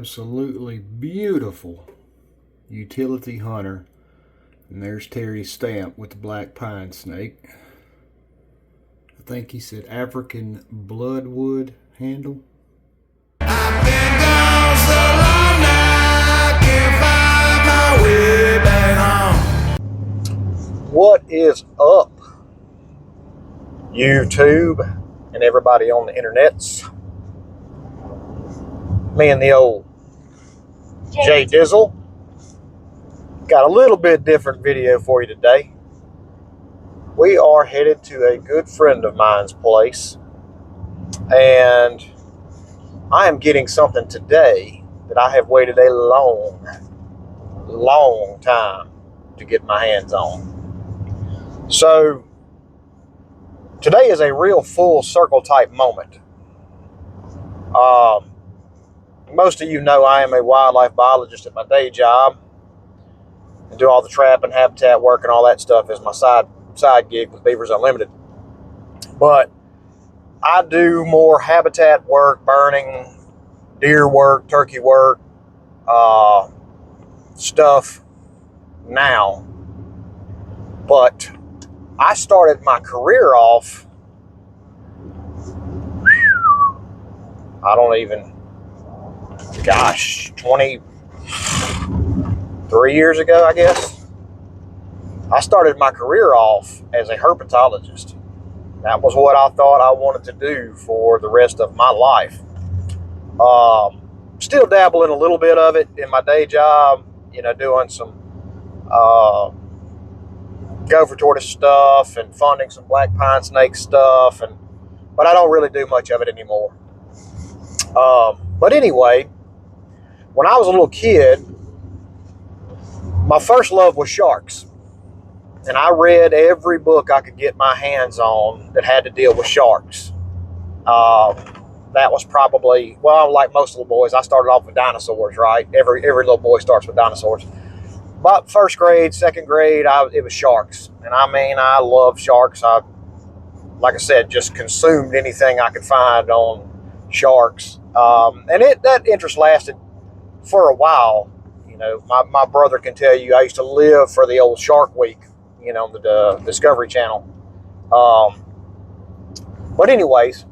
Absolutely beautiful utility hunter. And there's Terry's stamp with the black pine snake. I think he said African bloodwood handle. I've been gone so long now, I can't find my way back home. What is up, YouTube and everybody on the internets? Me and the old Jay Dizzle got a little bit different video for you today. We are headed to a good friend of mine's place, and I am getting something today that I have waited a long time to get my hands on. So today is a real full circle type moment. Most of you know I am a wildlife biologist at my day job and do all the trapping, habitat work, and all that stuff as my side gig with Beavers Unlimited. But I do more habitat work, burning, deer work, turkey work, stuff now. But I started my career off, I don't even, 23 years ago, I guess. I started my career off as a herpetologist. That was what I thought I wanted to do for the rest of my life. Still dabble in a little bit of it in my day job, doing some gopher tortoise stuff and funding some black pine snake stuff, but I don't really do much of it anymore. But anyway, when I was a little kid, my first love was sharks. And I read every book I could get my hands on that had to deal with sharks. That was probably, well, like most little boys, I started off with dinosaurs, right? Every little boy starts with dinosaurs. About first grade, second grade, it was sharks. And I mean, I love sharks. Like I said, just consumed anything I could find on sharks. And that interest lasted for a while. My brother can tell you I used to live for the old Shark Week, the Discovery Channel. But anyways,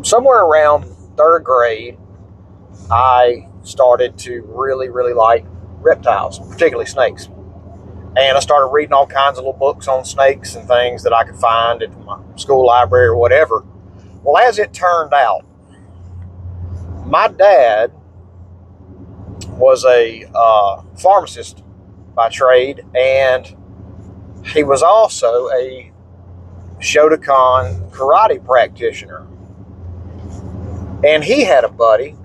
somewhere around third grade, I started to really, really like reptiles, particularly snakes. And I started reading all kinds of little books on snakes and things that I could find at my school library or whatever. Well, as it turned out, my dad was a pharmacist by trade, and he was also a Shotokan karate practitioner. And he had a buddy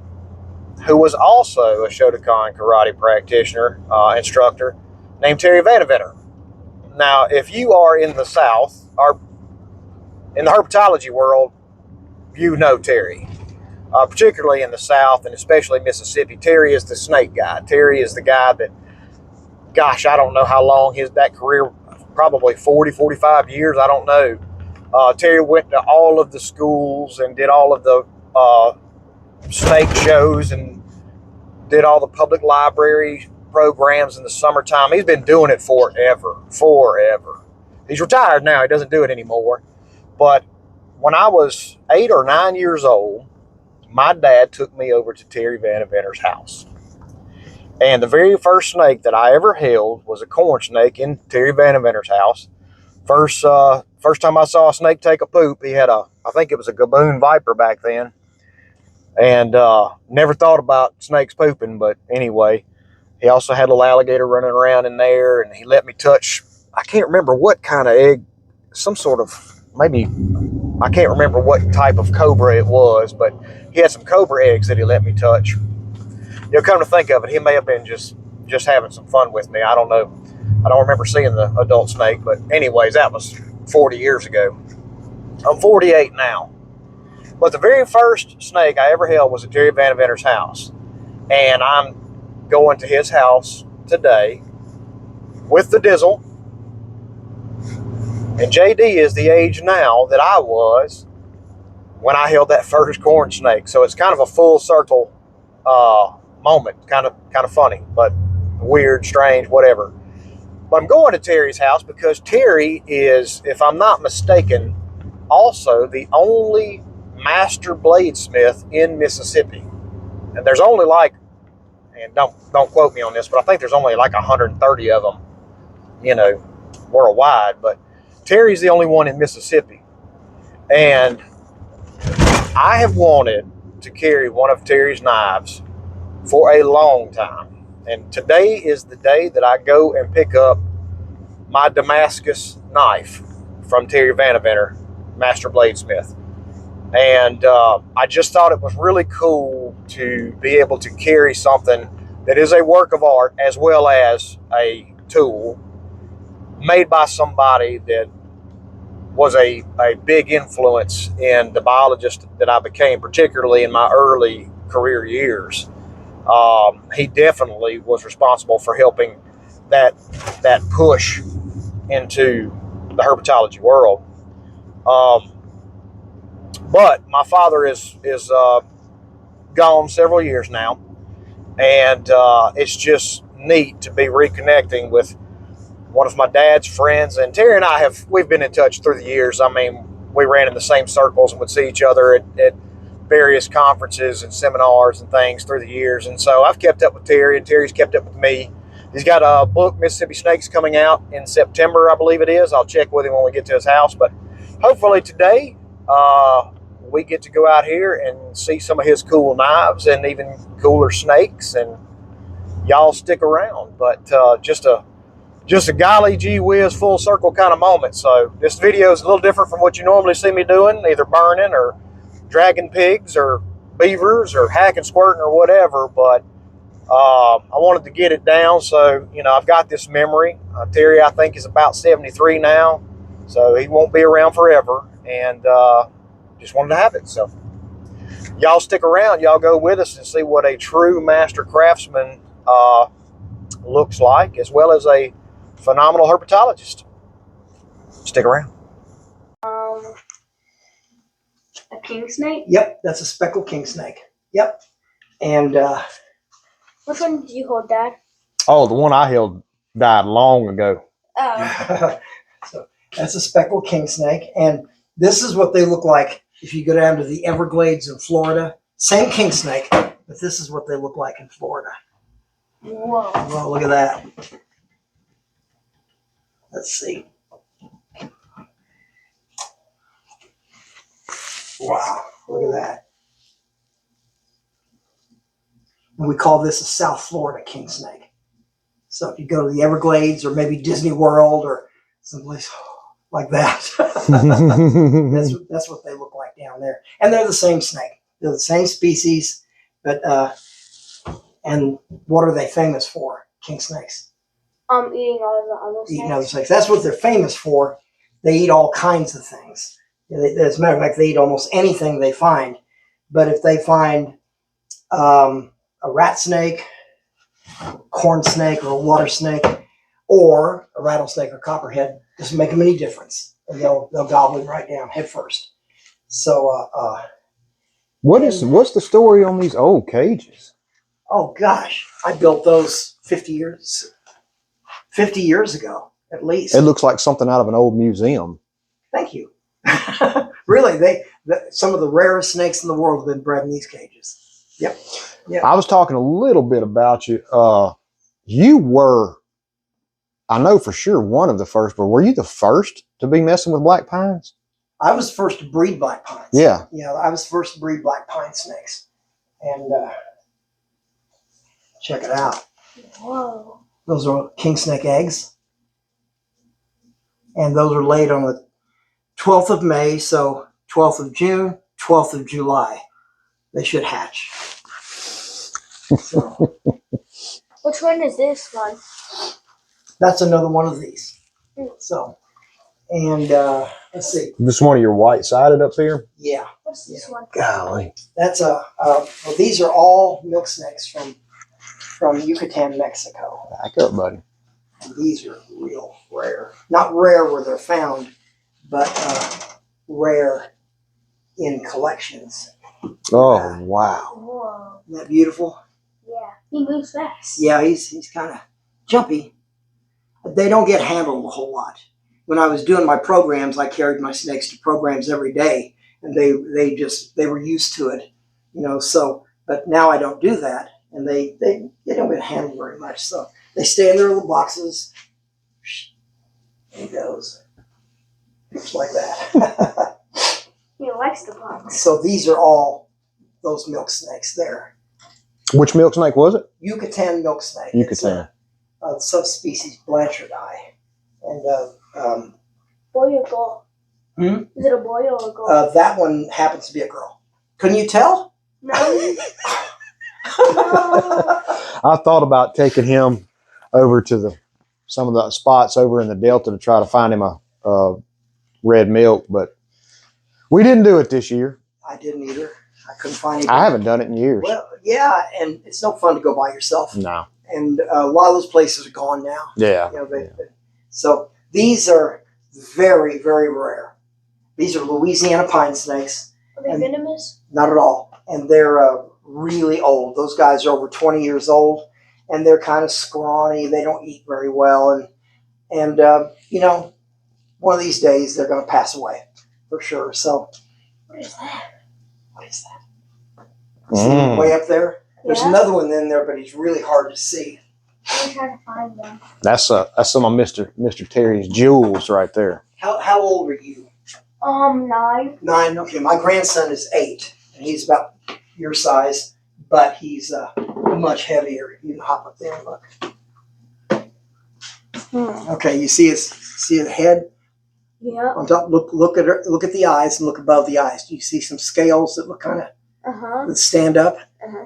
who was also a Shotokan karate practitioner, instructor, named Terry Vandeventer. Now, if you are in the South, or in the herpetology world, you know Terry. Particularly in the South and especially Mississippi, Terry is the snake guy. Terry is the guy that, gosh, I don't know how long that career, probably 40, 45 years, I don't know. Terry went to all of the schools and did all of the snake shows and did all the public library programs in the summertime. He's been doing it forever. He's retired now. He doesn't do it anymore. But when I was 8 or 9 years old, my dad took me over to Terry Vandeventer's house. And the very first snake that I ever held was a corn snake in Terry Vandeventer's house. First time I saw a snake take a poop, he had I think it was a gaboon viper back then. And never thought about snakes pooping, but anyway, he also had a little alligator running around in there, and he let me touch, I can't remember what kind of egg, some sort of, maybe, I can't remember what type of cobra it was, but he had some cobra eggs that he let me touch. Come to think of it, he may have been just having some fun with me. I don't know. I don't remember seeing the adult snake, but anyways, that was 40 years ago. I'm 48 now. But the very first snake I ever held was at Terry Vandeventer's house. And I'm going to his house today with the Dizzle. And JD is the age now that I was when I held that first corn snake. So it's kind of a full circle moment. Kind of funny, but weird, strange, whatever. But I'm going to Terry's house because Terry is, if I'm not mistaken, also the only master bladesmith in Mississippi. And there's only like, and don't quote me on this, but I think there's only like 130 of them, worldwide. But Terry's the only one in Mississippi. And I have wanted to carry one of Terry's knives for a long time. And today is the day that I go and pick up my Damascus knife from Terry Vandeventer, Master Bladesmith. And I just thought it was really cool to be able to carry something that is a work of art as well as a tool made by somebody that was a big influence in the biologist that I became, particularly in my early career years. He definitely was responsible for helping that push into the herpetology world. But my father is gone several years now, and it's just neat to be reconnecting with one of my dad's friends. And Terry and we've been in touch through the years. I mean, we ran in the same circles and would see each other at various conferences and seminars and things through the years. And so I've kept up with Terry, and Terry's kept up with me. He's got a book, Mississippi Snakes, coming out in September, I believe it is. I'll check with him when we get to his house. But hopefully today we get to go out here and see some of his cool knives and even cooler snakes. And y'all stick around. But just a golly gee whiz full circle kind of moment. So this video is a little different from what you normally see me doing, either burning or dragging pigs or beavers or hacking, squirting or whatever. But I wanted to get it down. So, I've got this memory. Terry, I think, is about 73 now. So he won't be around forever. And just wanted to have it. So y'all stick around. Y'all go with us and see what a true master craftsman looks like, as well as a phenomenal herpetologist. Stick around. A king snake? Yep, that's a speckled king snake. Yep. And which one did you hold, Dad? Oh, the one I held died long ago. Oh. So that's a speckled king snake. And this is what they look like if you go down to the Everglades in Florida. Same king snake, but this is what they look like in Florida. Whoa. Well, look at that. Let's see. Wow, look at that. And we call this a South Florida king snake. So if you go to the Everglades or maybe Disney World or someplace like that, that's what they look like down there. And they're the same snake. They're the same species, but and what are they famous for? King snakes. Eating all the other snakes. Eating other snakes. That's what they're famous for. They eat all kinds of things. As a matter of fact, they eat almost anything they find. But if they find a rat snake, corn snake, or a water snake, or a rattlesnake or copperhead, doesn't make them any difference. And they'll gobble it right down head first. So what's the story on these old cages? Oh gosh, I built those 50 years ago at least. It looks like something out of an old museum. Thank you. Really, some of the rarest snakes in the world have been bred in these cages. Yep. I was talking a little bit about you. You were, I know for sure, one of the first, but were you the first to be messing with black pines? I was first to breed black pines. Yeah. Yeah, I was first to breed black pine snakes. And check it out. Whoa. Those are king snake eggs. And those are laid on the 12th of May, so 12th of June, 12th of July. They should hatch. So, Which one is this one? that's another one of these. So, and let's see. This one of your white-sided up here? Yeah. What's this one? Golly. That's well, these are all milk snakes from Yucatan, Mexico. Back up, buddy. And these are real rare. Not rare where they're found, but rare in collections. Oh, wow. Whoa. Isn't that beautiful? Yeah. He moves fast. Yeah, he's kind of jumpy. But they don't get handled a whole lot. When I was doing my programs, I carried my snakes to programs every day, and they were used to it, you know. So, but now I don't do that, and they don't get handled very much. So they stay in their little boxes. There he goes, just like that. He likes the box. So these are all those milk snakes there. Which milk snake was it? Yucatan milk snake. Yucatan. A subspecies Blanchardii, and Boy or girl? Is it a boy or a girl? that one happens to be a girl. Couldn't you tell? No. No. I thought about taking him over to some of the spots over in the Delta to try to find him a red milk, but we didn't do it this year. I didn't either. I couldn't find any. I haven't done it in years. Well, yeah, and it's no fun to go by yourself. No. And a lot of those places are gone now. Yeah. You know, so these are very, very rare. These are Louisiana pine snakes. Are they venomous? Not at all. And they're really old. Those guys are over 20 years old, and they're kind of scrawny. They don't eat very well, and you know, one of these days they're going to pass away for sure. So, What is that? what is that? See, way up there. There's another one in there, but he's really hard to see. I'm trying to find them. That's some of Mr. Terry's jewels right there. How old are you? 9. 9. Okay, my grandson is 8, and he's about your size, but he's much heavier. You can hop up there and look. Okay, you see his head Yeah. on top. Look at the eyes and look above the eyes. Do you see some scales that look kind of that stand up?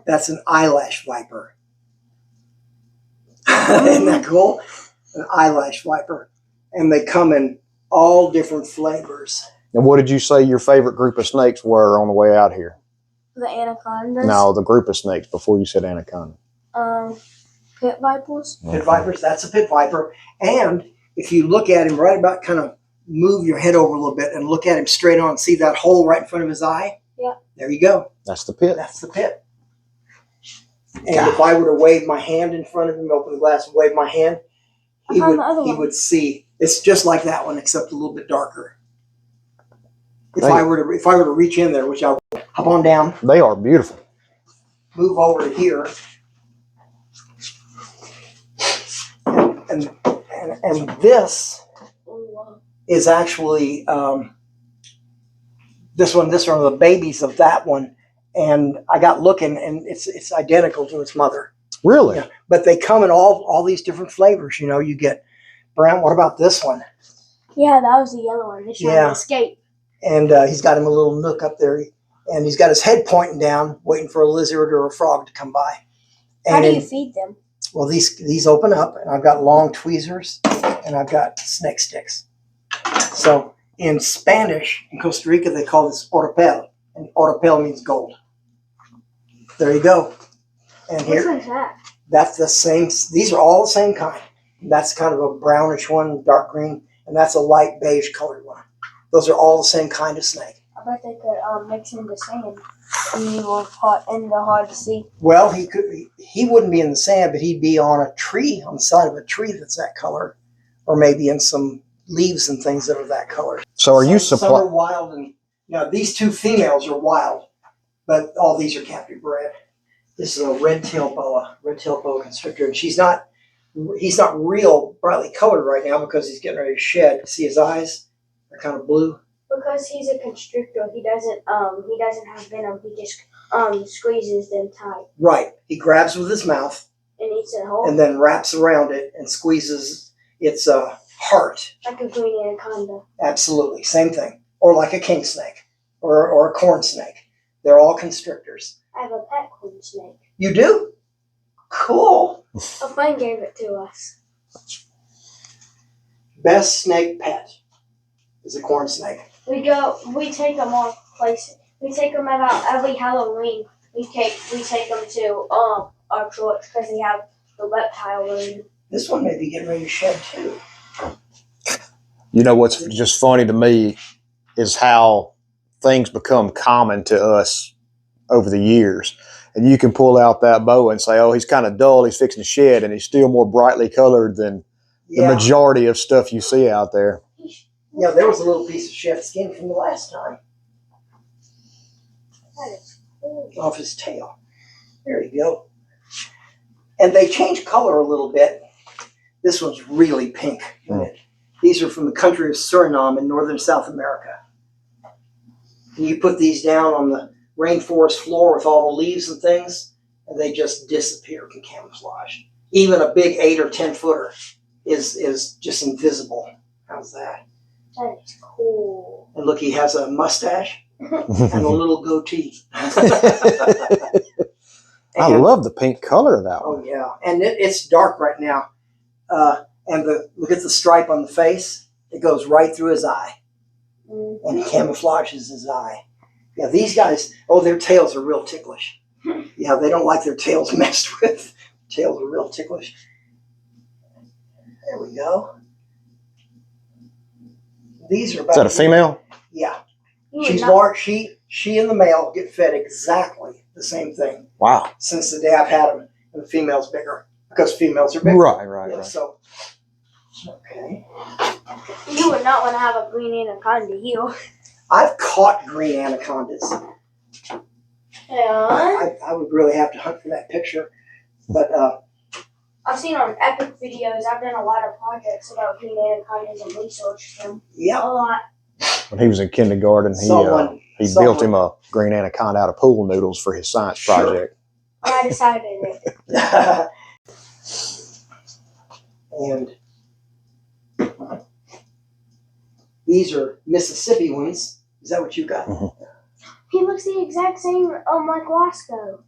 That's an eyelash viper. Isn't that cool? An eyelash viper, and they come in all different flavors. And what did you say your favorite group of snakes were on the way out here? The anacondas. No, the group of snakes before you said anaconda. Pit vipers. Pit vipers. That's a pit viper. And if you look at him right about, kind of move your head over a little bit and look at him straight on, see that hole right in front of his eye? Yeah. There you go. That's the pit. That's the pit. And if I were to wave my hand in front of him, open the glass and wave my hand, he would see. It's just like that one, except a little bit darker. If I were to reach in there, which I'll hop on down, They are beautiful. move over to here, and this is actually this one. This are the babies of that one, and I got looking, and it's identical to its mother. Really? Yeah, but they come in all these different flavors. You know, you get brown. What about this one? Yeah, that was the yellow one. He's trying to escape. And he's got him a little nook up there, and he's got his head pointing down, waiting for a lizard or a frog to come by. And how do you feed them? Well, these open up, and I've got long tweezers, and I've got snake sticks. So in Spanish, in Costa Rica, they call this oropel, and oropel means gold. There you go. And Which here, one's that? that's the same. These are all the same kind. That's kind of a brownish one, dark green, and that's a light beige colored one. Those are all the same kind of snake. I bet they could mix into sand, and they're hard to see. Well, he wouldn't be in the sand, but he'd be on a tree, on the side of a tree that's that color, or maybe in some leaves and things that are that color. So are you Some are wild, and now these two females are wild, but all these are captive bred. This is a red-tailed boa constrictor, and he's not real brightly colored right now because he's getting ready to shed. See his eyes? They're kind of blue. Because he's a constrictor, he doesn't have venom. He just squeezes them tight Right. He grabs with his mouth and eats it whole. and then wraps around it and squeezes its heart. Like a green anaconda. Absolutely. Same thing. Or like a king snake or a corn snake. They're all constrictors. I have a pet corn snake. You do? Cool. A friend gave it to us. Best snake pet is a corn snake. We take them all places. We take them about every Halloween. We take them to our church because they have the reptile room. This one may be getting ready to shed too. You know what's just funny to me is how things become common to us over the years. And you can pull out that boa and say, oh, he's kind of dull, he's fixing to shed, and he's still more brightly colored than the majority of stuff you see out there. Yeah, there was a little piece of shed skin from the last time. Off his tail. There you go. And they change color a little bit. This one's really pink. These are from the country of Suriname in northern South America. And you put these down on the rainforest floor with all the leaves and things, and they just disappear in camouflage. Even a big 8 or 10 footer is just invisible. How's that? That is cool. And look, he has a mustache and a little goatee. I love the pink color of that one. Oh yeah, and it's dark right now. And look at the stripe on the face. It goes right through his eye, and camouflages his eye. Yeah, these guys. Oh, their tails are real ticklish. Yeah, they don't like their tails messed with. Tails are real ticklish. There we go. These are about. Is that a female? Yeah, she's born. She and the male get fed exactly the same thing. Wow. Since the day I've had them, and the female's bigger because females are bigger. Right. So, okay. You would not want to have a green anaconda here. I've caught green anacondas. Yeah. I would really have to hunt for that picture, but I've seen on epic videos. I've done a lot of projects about green anacondas and researched them. Yeah. A lot. When he was in kindergarten, he built him a green anaconda out of pool noodles for his science project. I decided it. And these are Mississippi ones. Is that what you got? Mm-hmm. He looks the exact same like Wasco.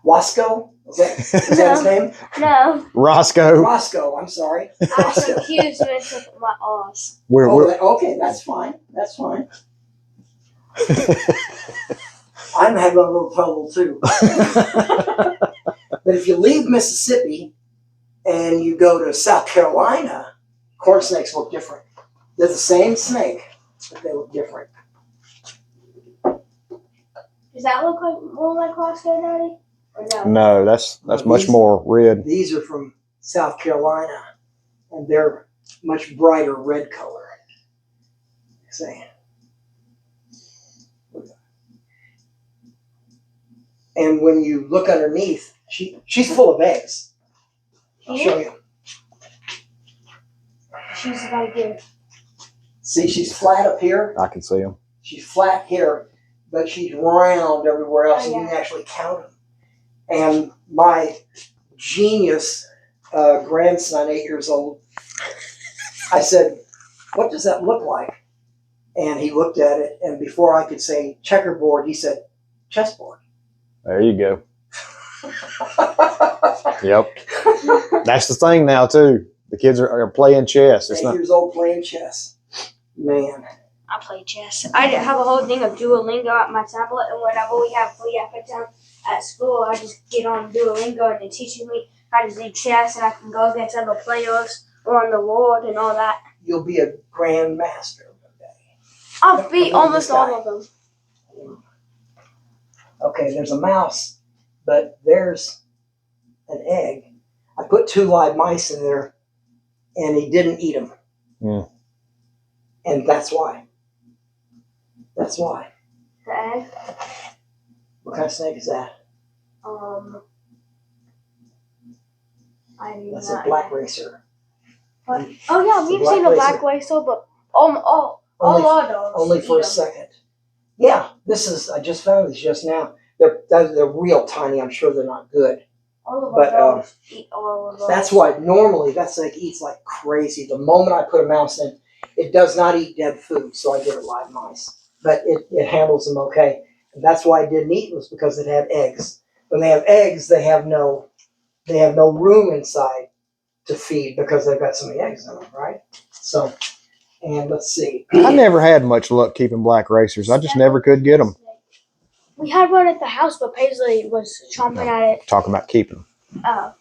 Wasco? Is that his name? No. Roscoe, I'm sorry. I was confused when it took my O's. Okay, that's fine. That's fine. I'm having a little trouble too. But if you leave Mississippi and you go to South Carolina, corn snakes look different. They're the same snake, but they look different. Does that look like more like Wasco, Daddy? Or no? No, that's much more red. These are from South Carolina, and they're much brighter red color. See? And when you look underneath, she's full of eggs. I'll show you. She's about to give. See, she's flat up here. I can see them. She's flat here, but she's round everywhere else, and you can actually count them. And my genius grandson, 8 years old, I said, "What does that look like?" And he looked at it, and before I could say checkerboard, he said, "Chessboard." There you go. Yep. That's the thing now, too. The kids are playing chess. 8 years old playing chess. Man. I play chess. I have a whole thing of Duolingo at my tablet, and whenever we have free effort time at school, I just get on Duolingo and it teaches me how to do chess, and I can go against other players on the board and all that. You'll be a grandmaster one day. I'll beat almost all of them. Okay, there's a mouse, but there's an egg. I put 2 live mice in there, and he didn't eat them. Mm. And that's why. That's why. The egg? What kind of snake is that? That's a black racer. What? Oh yeah, we've seen a black racer, but all our dogs. Only for a second. Yeah, I just found these just now. They're real tiny. I'm sure they're not good. All of our dogs eat all of those. That's why normally that snake eats like crazy. The moment I put a mouse in, it does not eat dead food, so I give it live mice. But it handles them okay. And that's why it didn't eat, was because it had eggs. When they have eggs, they have no room inside to feed because they've got so many eggs in them, right? So, and let's see. I never had much luck keeping black racers. I just never could get them. We had one at the house, but Paisley was chomping at it. Talking about keeping them. Oh.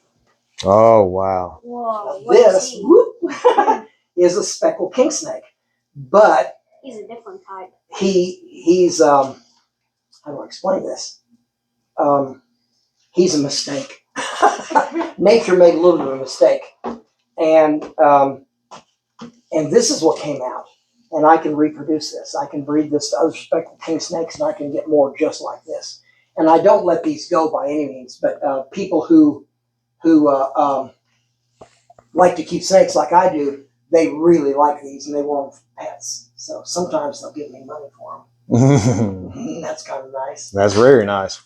Oh, wow. Whoa. This is a speckled king snake. But he's a different type. he's how do I explain this? he's a mistake. Nature made a little bit of a mistake, and this is what came out. And I can reproduce this. I can breed this to other speckled king snakes, and I can get more just like this. And I don't let these go by any means. But people who like to keep snakes like I do, they really like these, and they want them for pets. So sometimes they'll give me money for them. That's kind of nice. That's very nice.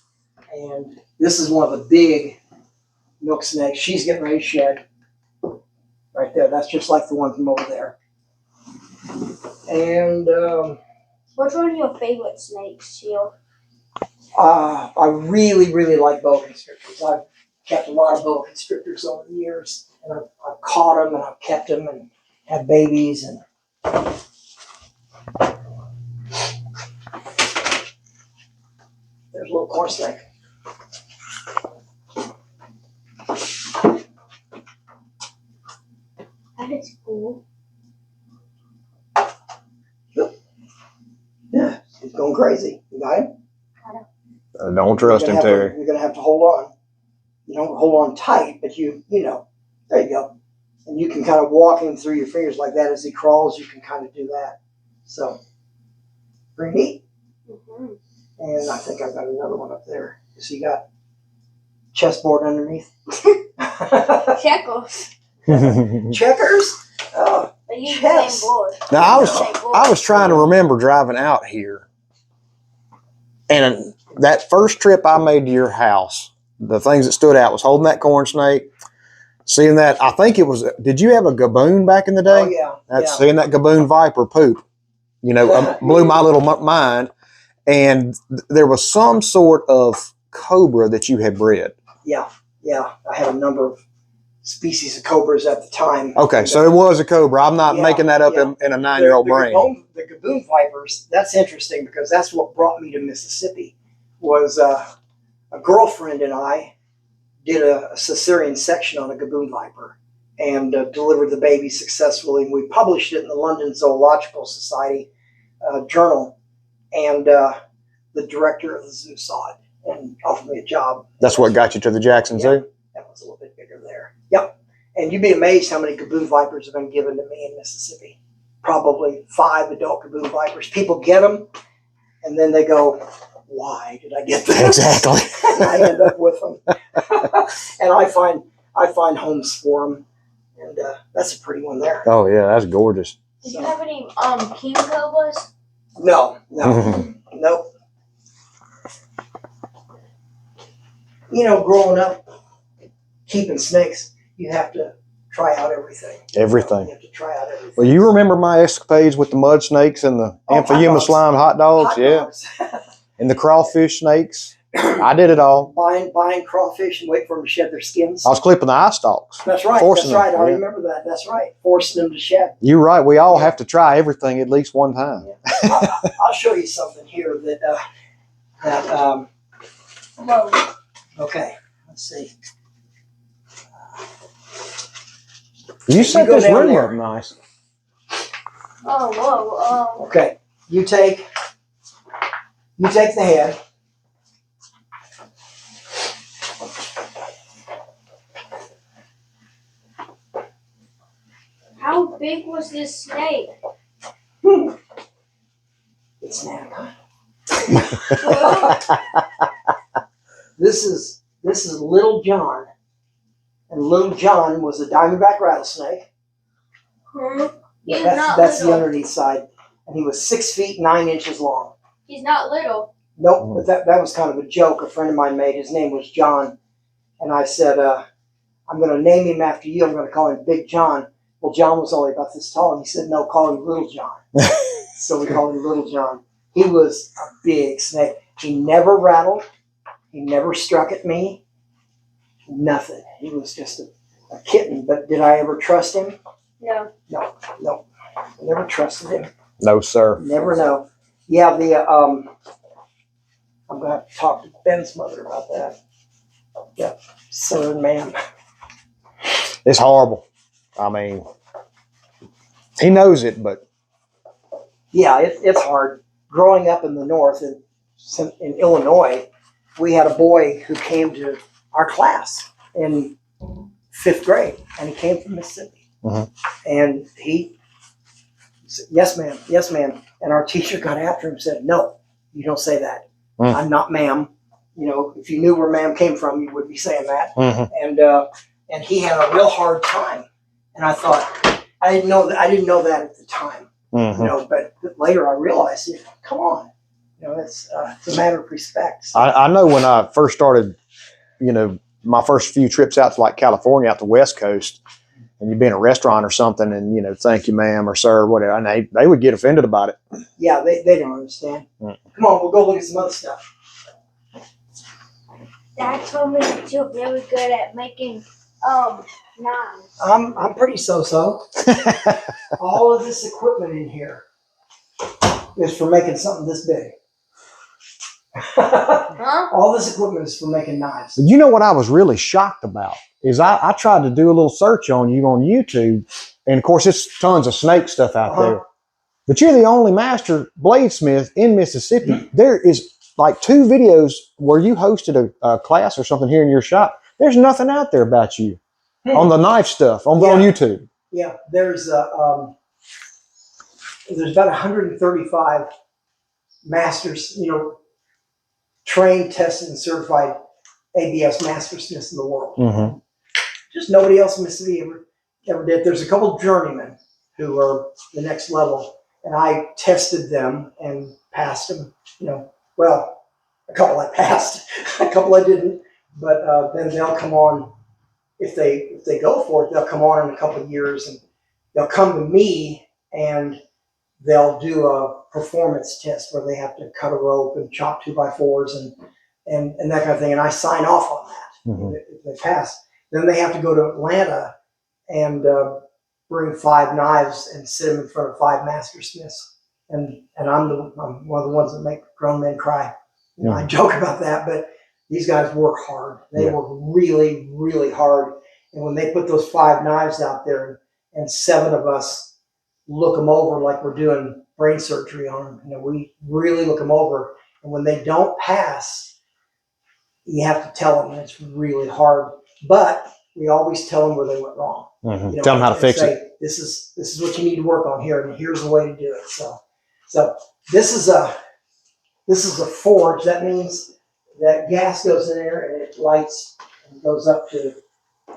And this is one of the big milk snakes. She's getting ready to shed. Right there. That's just like the one from over there. And which one are your favorite snakes, Shield? I really, really like boa constrictors. I've kept a lot of boa constrictors over the years, and I've caught them and I've kept them and had babies. And there's a little corn snake. That is cool. Yeah, he's going crazy. You got him? Don't trust him, Terry. You're going to have to hold on. You don't hold on tight, but you know, there you go. And you can kind of walk him through your fingers like that as he crawls. You can kind of do that. So, pretty neat. Mm-hmm. And I think I've got another one up there. So you got chessboard underneath. Checkers. Checkers? Oh, They use chess. the same board. Now I was trying to remember driving out here, and that first trip I made to your house, the things that stood out was holding that corn snake, seeing that. I think it was. Did you have a gaboon back in the day? Oh yeah. That's seeing that gaboon viper poop. You know, blew my little mind. And there was some sort of cobra that you had bred. Yeah. I had a number of species of cobras at the time. Okay, so it was a cobra. I'm not making that up in a 9-year-old brain. The gaboon vipers, that's interesting because that's what brought me to Mississippi. Was a girlfriend and I did a cesarean section on a gaboon viper and delivered the baby successfully. And we published it in the London Zoological Society journal. And the director of the zoo saw it and offered me a job. That's what got you to the Jackson Zoo? That was a little bit bigger there. Yep. And you'd be amazed how many gaboon vipers have been given to me in Mississippi. Probably 5 adult gaboon vipers. People get them, and then they go, why did I get them? Exactly. And I end up with them. And I find homes for them. And that's a pretty one there. Oh, yeah, that's gorgeous. Did you have any king cobras? No. Nope. You know, growing up, keeping snakes, you have to try out everything. Everything. You have to try out everything. Well, you remember my escapades with the mud snakes and the amphibious slime hot dogs? Dogs. And the crawfish snakes. I did it all. Buying crawfish and wait for them to shed their skins. I was clipping the eye stalks. That's right. Forcing That's right. them, I yeah. remember that. That's right. Forcing them to shed. You're right. We all have to try everything at least one time. Yeah. I'll show you something here Whoa. okay. Let's see. You set go this down room there. up nice. Oh, whoa. Okay. You take the head. How big was this snake? It's nap. Well, This is Little John, and Little John was a diamondback rattlesnake. He's That's not the little. underneath side, and he was 6 feet 9 inches long. He's not little. Nope, but that was kind of a joke a friend of mine made. His name was John, and I said, I'm going to name him after you. I'm going to call him Big John. Well, John was only about this tall, and he said, no, call him Little John. So we called him Little John. He was a big snake. He never rattled. He never struck at me. Nothing. He was just a kitten. But did I ever trust him? No. No. I never trusted him. No, sir. Never know. Yeah, I'm going to have to talk to Ben's mother about that. Yeah, sir and ma'am. It's horrible. I mean, he knows it, but Yeah, it's hard. Growing up in the north in Illinois, we had a boy who came to our class in 5th grade, and he came from Mississippi. And he said, yes, ma'am, yes, ma'am. And our teacher got after him and said, no, you don't say that. I'm not ma'am. You know, if you knew where ma'am came from, you would be saying that. And he had a real hard time. And I thought, I didn't know that at the time. You know, but later I realized, you know, come on, you know, it's a matter of respect. So. I know when I first started, you know, my first few trips out to like California, out the West Coast, and you'd be in a restaurant or something, and you know, thank you, ma'am, or sir, whatever, and they would get offended about it. Yeah, they don't understand. Come on, we'll go look at some other stuff. Dad told me that you're really good at making knives. I'm pretty so. All of this equipment in here is for making something this big. All this equipment is for making knives. You know what I was really shocked about is I tried to do a little search on you on YouTube, and of course it's tons of snake stuff out there. But you're the only master bladesmith in Mississippi. There is like 2 videos where you hosted a class or something here in your shop. There's nothing out there about you on the knife stuff on YouTube. Yeah, there's about 135 masters, you know, trained, tested, and certified ABS mastersmiths in the world. Just nobody else in Mississippi ever did. There's a couple of journeymen who are the next level, and I tested them and passed them. You know, well, a couple I passed, a couple I didn't. But then they'll come on if they go for it. They'll come on in a couple of years, and they'll come to me and they'll do a performance test where they have to cut a rope and chop 2x4s and that kind of thing. And I sign off on that if they pass. Then they have to go to Atlanta and bring 5 knives and sit them in front of 5 mastersmiths. And I'm one of the ones that make grown men cry. You know, I joke about that, but these guys work hard. They work really, really hard. And when they put those 5 knives out there and 7 of us look them over like we're doing brain surgery on them, you know, we really look them over. And when they don't pass, you have to tell them, and it's really hard. But we always tell them where they went wrong. You know, tell them how to fix it. This is what you need to work on here, and here's the way to do it. So this is a forge. That means that gas goes in there and it lights and goes up to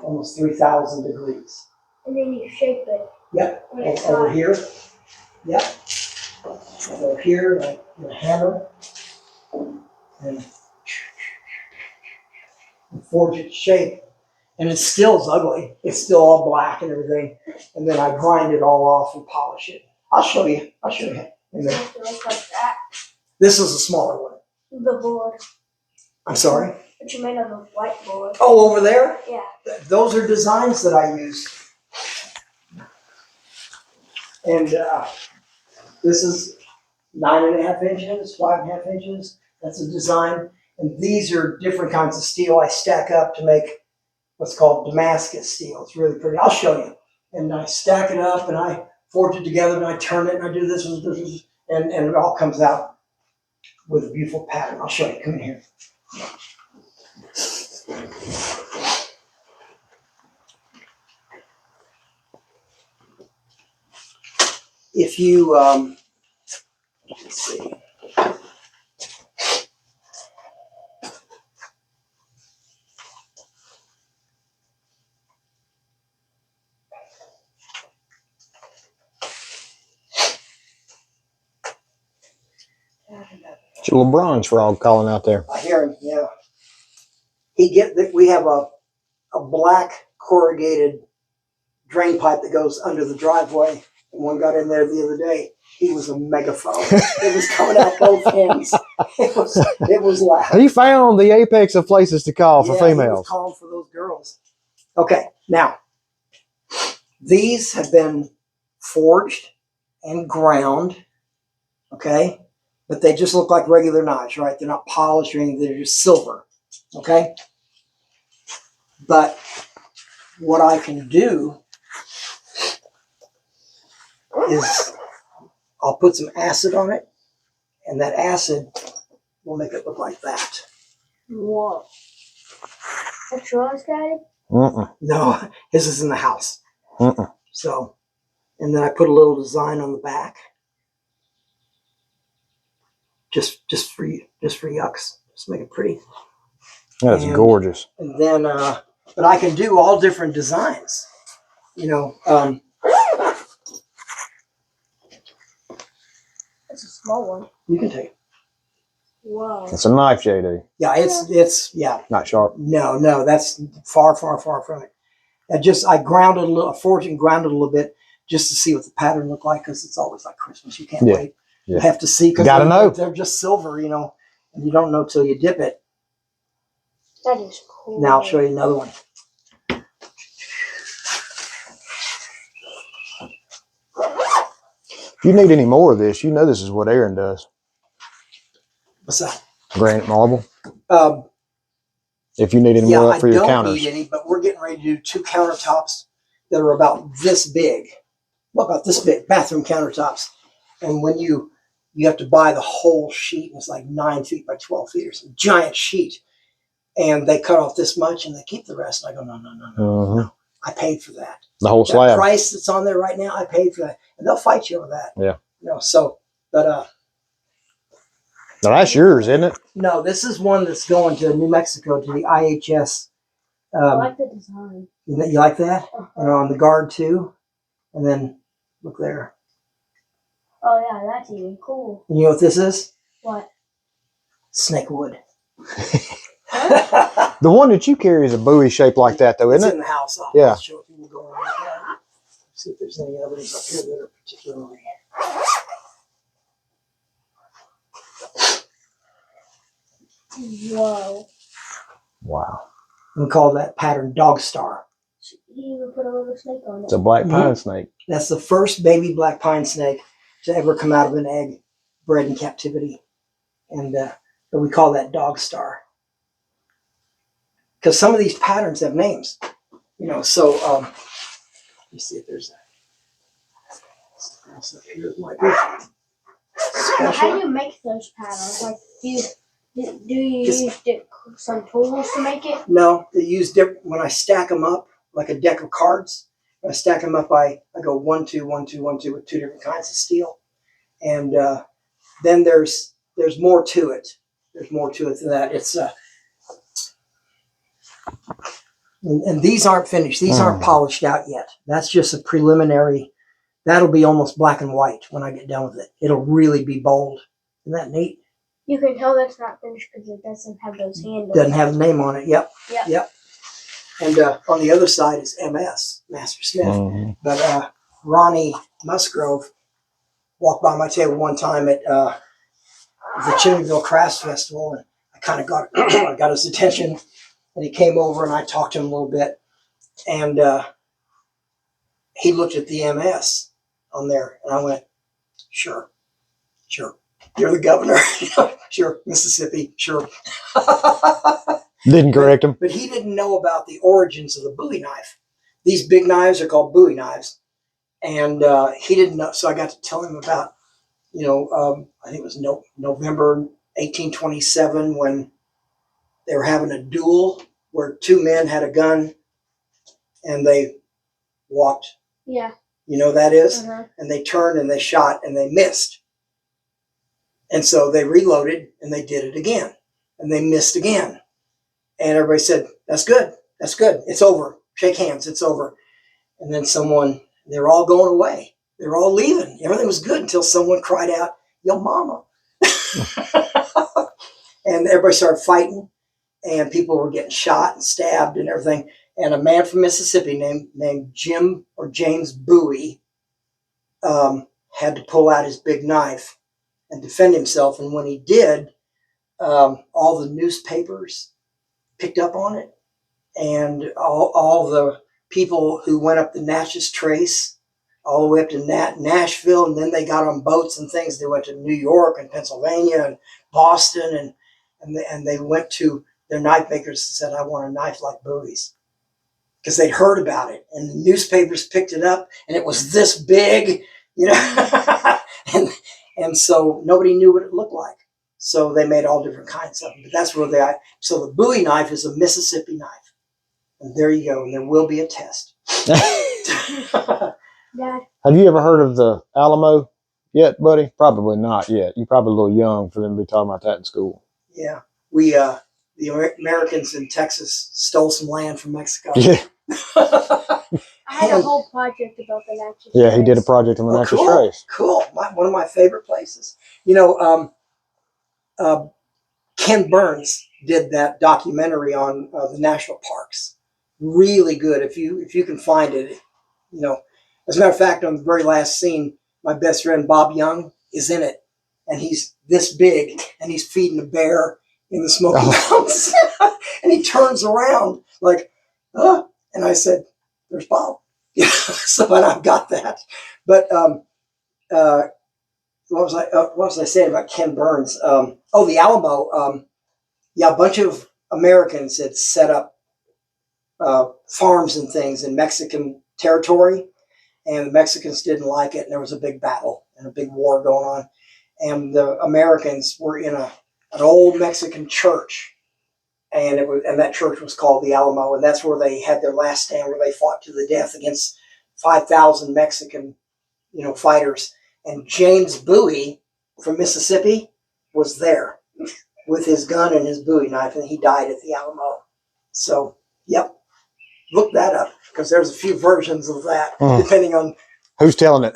almost 3,000 degrees. And then you shape it. Yep. Over here. Yep. Over here, like a hammer, and forge its shape. And it still is ugly. It's still all black and everything. And then I grind it all off and polish it. I'll show you. And then, Like that. this is a smaller one. The board. I'm sorry? But you made on the whiteboard. Oh, over there? Yeah. Those are designs that I use. And this is 9.5 inches, 5.5 inches. That's a design. And these are different kinds of steel I stack up to make what's called Damascus steel. It's really pretty. I'll show you. And I stack it up and I forge it together and I turn it and I do this and it all comes out with a beautiful pattern. I'll show you. Come in here. If you, let's see. It's a little bronze frog calling out there. I hear him, yeah. We have a black corrugated drain pipe that goes under the driveway. And one got in there the other day. He was a megaphone. It was coming out both ends. It was loud. He found the apex of places to call for females. He was calling for those girls. Okay, now these have been forged and ground. Okay. But they just look like regular knives, right? They're not polished or anything. They're just silver, okay? But what I can do is I'll put some acid on it, and that acid will make it look like that. Whoa. That's yours, Daddy? No, his is in the house. Mm-mm. So, and then I put a little design on the back. Just for yucks. Just make it pretty. That's And- gorgeous. And then, but I can do all different designs. You know, That's a small one. you can take it. Whoa. It's a knife, JD. Yeah, it's Not sharp. No, that's far from it. I grounded a little, I forged and grounded a little bit just to see what the pattern looked like, because it's always like Christmas. You can't wait. Yeah. You have to see, because Gotta know. they're just silver, you know, and you don't know till you dip it. That is cool. Now I'll show you another one. If you need any more of this, you know this is what Aaron does. What's that? Granite marble. If you need any Yeah, more I for your don't counters. need any, but we're getting ready to do 2 countertops that are about this big. Well, about this big, bathroom countertops. And when you have to buy the whole sheet, and it's like 9 feet by 12 feet. It's a giant sheet. And they cut off this much and they keep the rest. And I go, no. I paid for that. The whole That slab. price that's on there right now, I paid for that. And they'll fight you over that. Yeah. You know, so, but Now that's yours, isn't it? no, this is one that's going to New Mexico to the IHS. I like the design. You like that? And on the guard too. And then look there. Oh, yeah, that's even cool. And you know what this is? What? Snake wood. The one that you carry is a buoy shaped like that, though, It's isn't in it? the house. Yeah. Show people going like that. See if there's any others up here that are particularly. Whoa. Wow. We call that pattern Dog Star. You even put a little snake on it. It's a black pine snake. That's the first baby black pine snake to ever come out of an egg bred in captivity. And but we call that Dog Star. Because some of these patterns have names. You know, so let me see if there's else up here that might be How do special. you make those patterns? Like, do you use some tools to make it? No, they use different. When I stack them up like a deck of cards, when I stack them up, I go 1, 2, 1, 2, 1, 2 with 2 different kinds of steel, and then there's more to it. There's more to it than that. It's and these aren't finished. These aren't polished out yet. That's just a preliminary. That'll be almost black and white when I get done with it. It'll really be bold. Isn't that neat? You can tell that's not finished because it doesn't have those handles. Doesn't have the name on it. Yep. Yep. And on the other side is MS, Master Smith. But Ronnie Musgrove walked by my table one time at the Chimneyville Crafts Festival, and I kind of got his attention. And he came over and I talked to him a little bit. And he looked at the MS on there, and I went, sure. You're the governor. Sure, Mississippi, sure. Didn't correct him. But he didn't know about the origins of the Bowie knife. These big knives are called Bowie knives. And he didn't know. So I got to tell him about, I think it was November 1827 when they were having a duel where 2 men had a gun and they walked. Yeah. You know what that is? Uh-huh. And they turned and they shot and they missed. And so they reloaded and they did it again. And they missed again. And everybody said, that's good. That's good. It's over. Shake hands. It's over. And then they were all going away. They were all leaving. Everything was good until someone cried out, yo mama. And everybody started fighting. And people were getting shot and stabbed and everything. And a man from Mississippi named Jim or James Bowie had to pull out his big knife and defend himself. And when he did, all the newspapers picked up on it. And all the people who went up the Natchez Trace, all the way up to Nashville, and then they got on boats and things. They went to New York and Pennsylvania and Boston, and they went to their knife makers and said, I want a knife like Bowie's. Because they'd heard about it, and the newspapers picked it up, and it was this big, and so nobody knew what it looked like. So they made all different kinds of them. But that's where they. So the Bowie knife is a Mississippi knife, and there you go. And there will be a test. Dad. Have you ever heard of the Alamo yet, buddy? Probably not yet. You're probably a little young for them to be talking about that in school. Yeah, we the Americans in Texas stole some land from Mexico. Yeah. I had a whole project about the Natchez. Yeah, he did a project on the Natchez cool, Trace. cool. One of my favorite places. You know, Ken Burns did that documentary on the national parks. Really good. If you can find it, you know. As a matter of fact, on the very last scene, my best friend Bob Young is in it, and he's this big, and he's feeding a bear in the Smoky Mountains, and he turns around like, and I said, "There's Bob." So and I've got that. But what was I saying about Ken Burns? The Alamo. A bunch of Americans had set up farms and things in Mexican territory, and the Mexicans didn't like it, and there was a big battle and a big war going on. And the Americans were in an old Mexican church, and that church was called the Alamo, and that's where they had their last stand, where they fought to the death against 5,000 Mexican, fighters. And James Bowie from Mississippi was there with his gun and his Bowie knife, and he died at the Alamo. So, yep, look that up, because there's a few versions of that, depending on who's telling it.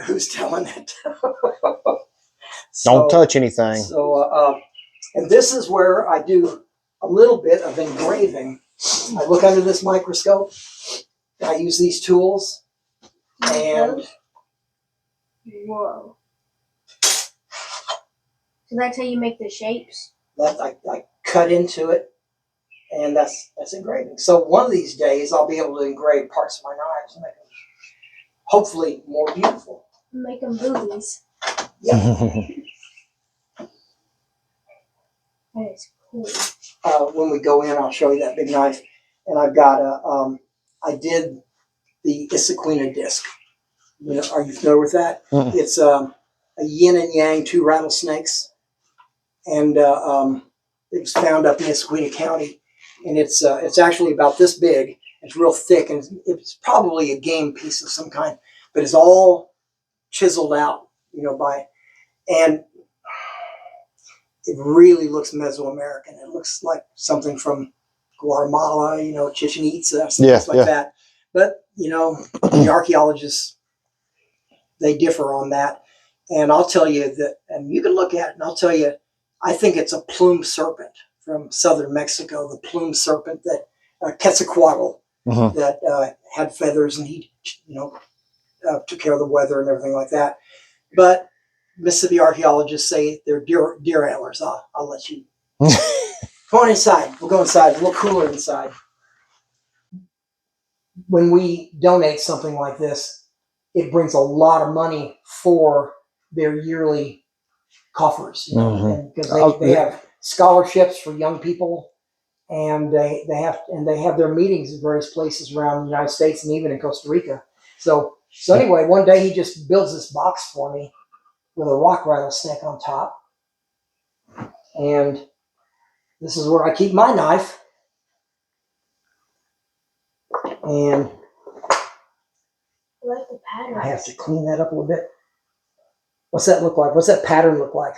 Don't touch anything. So, and this is where I do a little bit of engraving. I look under this microscope. I use these tools, and whoa. So that's how you make the shapes? that I cut into it, and that's engraving. So one of these days, I'll be able to engrave parts of my knives and make them hopefully more beautiful. Make them boobies. Yeah. That is cool. When we go in, I'll show you that big knife, and I've got I did the Issaquina disc. Are you familiar with that? It's a yin and yang, two rattlesnakes, and it was found up in Issaquina County, and it's actually about this big. It's real thick, and it's probably a game piece of some kind, but it's all chiseled out, and it really looks Mesoamerican. It looks like something from Guatemala, Chichen Itza, something like that. But, the archaeologists, they differ on that. And I'll tell you that, and you can look at it, and I'll tell you, I think it's a plume serpent from southern Mexico, the plume serpent that Quetzalcoatl, that had feathers, and he, took care of the weather and everything like that. But Mississippi archaeologists say they're deer antlers. I'll let you. Come on inside. We'll go inside. It's a little cooler inside. When we donate something like this, it brings a lot of money for their yearly coffers, because they have scholarships for young people, and they have their meetings in various places around the United States and even in Costa Rica. So anyway, one day he just builds this box for me with a rock rattlesnake on top, and this is where I keep my knife. And I like the pattern. I have to clean that up a little bit. What's that look like? What's that pattern look like?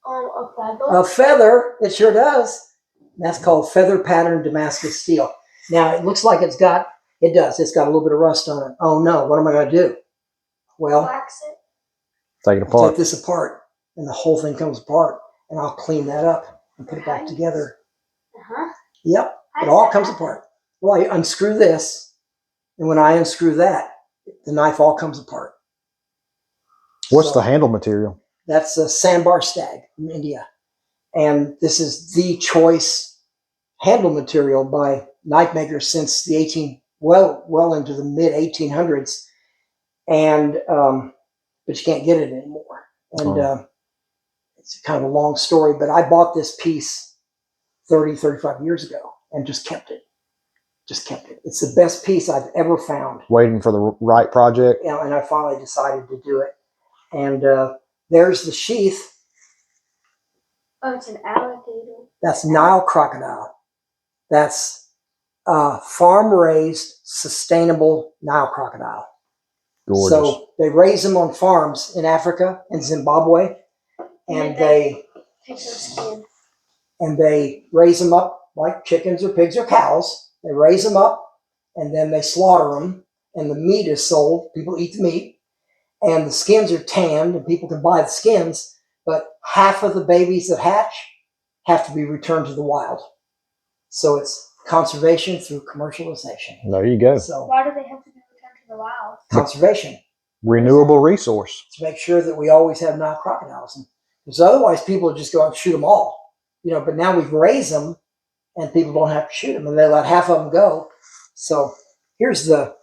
A feather. A feather. It sure does. That's called feather pattern Damascus steel. Now it looks like it does. It's got a little bit of rust on it. Oh no! What am I going to do? Well, Wax it. Take it apart. Take this apart, and the whole thing comes apart, and I'll clean that up and put it back together. Yep, it all comes apart. Well, I unscrew this, and when I unscrew that, the knife all comes apart. What's the handle material? That's a sandbar stag from India, and this is the choice handle material by knife makers since the well into the mid 1800s, and but you can't get it anymore. And it's kind of a long story, but I bought this piece 35 years ago and just kept it. It's the best piece I've ever found. Waiting for the right project. Yeah, and I finally decided to do it. And there's the sheath. Oh, it's an alligator. That's Nile crocodile. That's farm-raised, sustainable Nile crocodile. Gorgeous. So they raise them on farms in Africa and Zimbabwe, and they Take some skin. raise them up like chickens or pigs or cows. They raise them up, and then they slaughter them, and the meat is sold. People eat the meat, and the skins are tanned, and people can buy the skins. But half of the babies that hatch have to be returned to the wild. So it's conservation through commercialization. There you go. So Why do they have to be returned to the wild? conservation, Renewable resource. to make sure that we always have Nile crocodiles. Because otherwise people would just go out and shoot them all. But now we've raised them and people don't have to shoot them, and they let half of them go. So here's the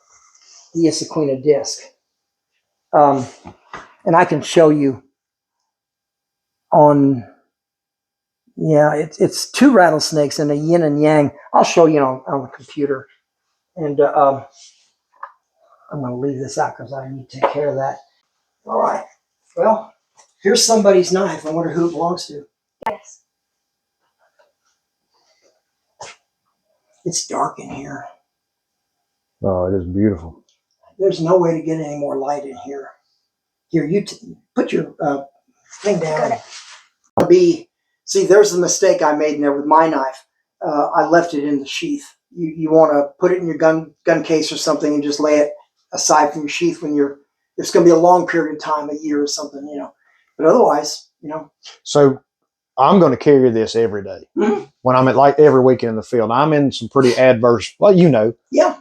Isaquina disc. And I can show you on, it's two rattlesnakes and a yin and yang. I'll show you on the computer. And I'm going to leave this out because I need to take care of that. All right. Well, here's somebody's knife. I wonder who it belongs to. Yes. It's dark in here. Oh, it is beautiful. There's no way to get any more light in here. Here, you put your thing down. See, there's the mistake I made in there with my knife. I left it in the sheath. You want to put it in your gun case or something and just lay it aside from your sheath when it's going to be a long period of time, a year or something, But otherwise, So I'm going to carry this every day. Mhm. When I'm at every weekend in the field. I'm in some pretty adverse, Yeah.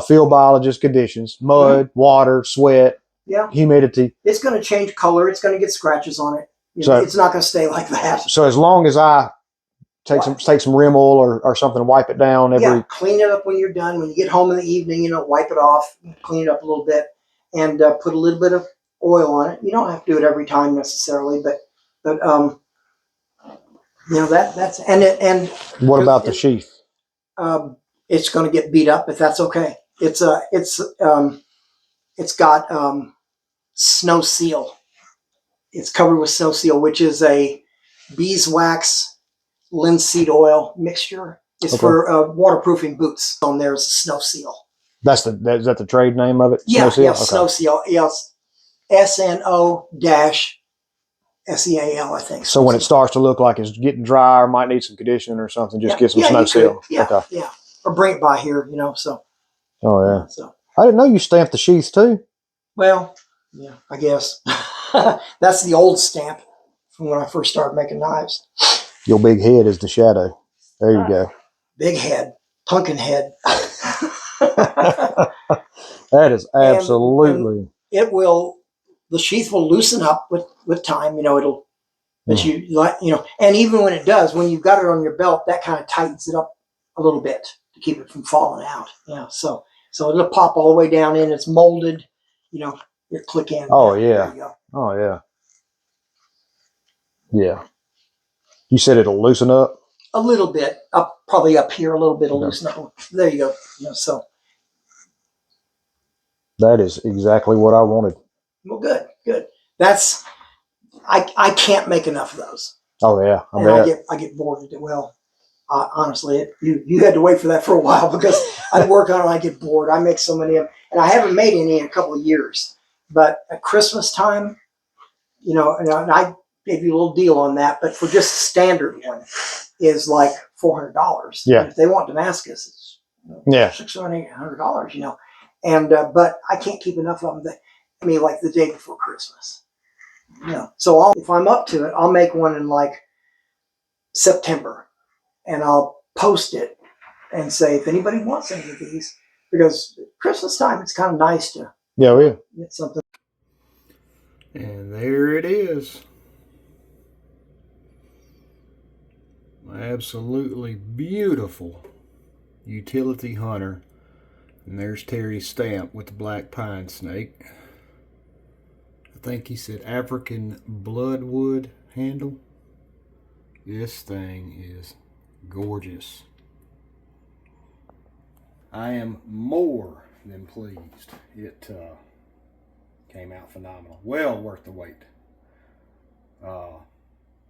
field biologist conditions: mud, water, sweat, Yeah. humidity. It's going to change color. It's going to get scratches on it. So it's not going to stay like that. So as long as I take some rim oil or something to wipe it down Clean it up when you're done. When you get home in the evening, wipe it off, clean it up a little bit, and put a little bit of oil on it. You don't have to do it every time necessarily, but that's and What about the sheath? It's going to get beat up, but that's okay. It's got snow seal. It's covered with snow seal, which is a beeswax linseed oil mixture. It's for waterproofing boots. On there is a snow seal. Is that the trade name of it? Yeah, Snow seal? Okay. Snow seal. Yes, SNO-SEAL, I think. So when it starts to look like it's getting dry or might need some conditioning or something, just get some snow seal. Yeah. Or bring it by here, so. Oh yeah. So I didn't know you stamped the sheath too. Well, yeah, I guess that's the old stamp from when I first started making knives. Your big head is the shadow. There you go. Big head, pumpkin head. That is absolutely. And the sheath will loosen up with time. It'll let you, and even when it does, when you've got it on your belt, that kind of tightens it up a little bit to keep it from falling out. So it'll pop all the way down in. It's molded. You click in. Oh yeah. There you go. Oh yeah. Yeah. You said it'll loosen up? A little bit. Probably up here a little bit will loosen up. There you go. So. That is exactly what I wanted. Well, good. That's I can't make enough of those. Oh yeah, I get bored with it. Well, honestly, you had to wait for that for a while because I work on it. I get bored. I make so many of them, and I haven't made any in a couple of years. But at Christmas time, and I gave you a little deal on that. But for just a standard one, is like $400. Yeah. And if they want Damascus, it's $600, $800. And but I can't keep enough of them. Like the day before Christmas. So if I'm up to it, I'll make one in like September, and I'll post it and say if anybody wants any of these, because Christmas time it's kind of nice to get something. And there it is. Absolutely beautiful utility hunter. And there's Terry's stamp with the black pine snake. I think he said African bloodwood handle. This thing is gorgeous. I am more than pleased. It came out phenomenal. Well worth the wait.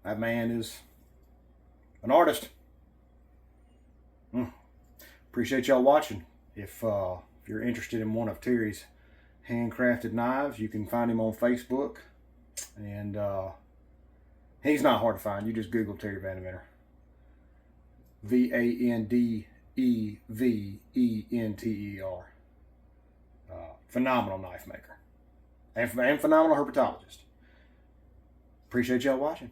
That man is an artist. Appreciate y'all watching. If you're interested in one of Terry's handcrafted knives, you can find him on Facebook. And he's not hard to find. You just Google Terry Vandeventer. Vandeventer. Phenomenal knife maker. And phenomenal herpetologist. Appreciate y'all watching.